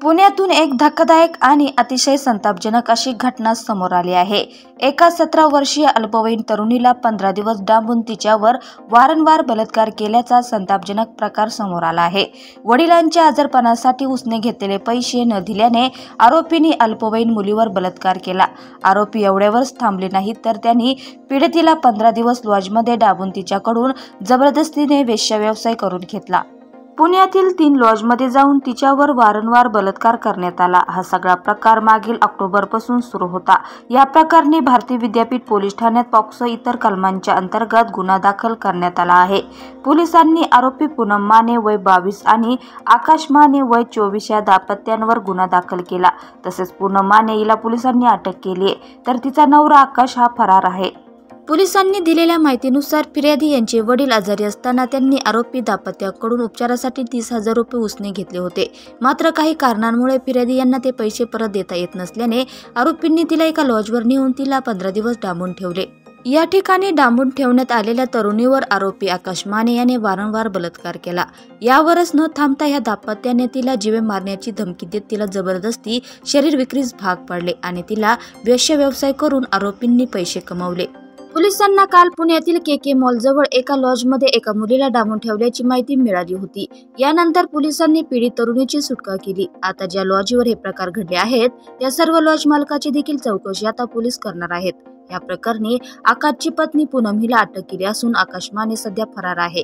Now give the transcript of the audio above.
पुण्यातून एक धक्कादायक आणि अतिशय संतापजनक अशी घटना समोर आली आहे। एका 17 वर्षीय अल्पवयीन तरुणीला 15 दिवस डांबून तिच्यावर वारंवार बलात्कार केल्याचा संतापजनक प्रकार समोर आला आहे। वडिलांच्या आजारपणासाठी उसने घेतलेले पैसे न दिल्याने आरोपींनी अल्पवयीन मुलीवर बलात्कार केला। आरोपी एवढ्यावरच थांबले नाहीत तर त्यांनी पीडितेला 15 दिवस लॉजमध्ये डांबून तिच्याकडून जबरदस्तीने वेश्याव्यवसाय करून घेतला। पुण्यातील 3 लॉजमध्ये जाऊन तिच्यावर वारंवार बलात्कार करण्यात आला। हा सगळा प्रकार मागील ऑक्टोबरपासून सुरू होता। या प्रकरणी भारतीय विद्यापीठ पोलीस ठाण्यात पॉक्सो इतर कलमांच्या अंतर्गत गुन्हा दाखल करण्यात आला आहे। पोलिसांनी आरोपी पूनम माने वय 22 आणि आकाश माने वय 24 या दाम्पत्यांवर गुन्हा दाखल केला। तसेच पूनम माने हिला पोलिसांनी अटक केली आहे, तर तिचा नवरा आकाश हा फरार आहे। पोलिसांनी दिलेल्या माहितीनुसार फिर्यादी यांचे वडील आजारी असताना त्यांनी आरोपी दाम्पत्याकडून उपचारासाठी 30,000 रुपये उसने घेतले होते। मात्र काही कारणांमुळे फिर्यादी यांना ते पैसे परत देता येत नसल्याने आरोपींनी तिला एका लॉजवर नेऊन तिला 15 दिवस डांबून ठेवले। या ठिकाणी डांबून ठेवण्यात आलेल्या तरुणीवर आरोपी आकाश माने याने वारंवार बलात्कार केला। यावरच न थांबता या दाम्पत्याने तिला जीवे मारण्याची धमकी देत तिला जबरदस्ती शरीर विक्रीस भाग पाडले आणि तिला वेश्या व्यवसाय करून आरोपींनी पैसे कमवले। पोलिसांना काल पुण्यातील के मॉल जवळ एका लॉजमध्ये एका मुलीला डांबून ठेवल्याची माहिती मिळाली होती। यानंतर पोलिसांनी पीडित तरुणीची सुटका केली। आता ज्या लॉजवर हे प्रकार घडले आहेत त्या सर्व लॉज मालकाची देखील चौकशी आता पोलीस करणार आहेत। या प्रकरणी आकाशची पत्नी पूनम हिला अटक केली असून आकाश माने सध्या फरार आहे।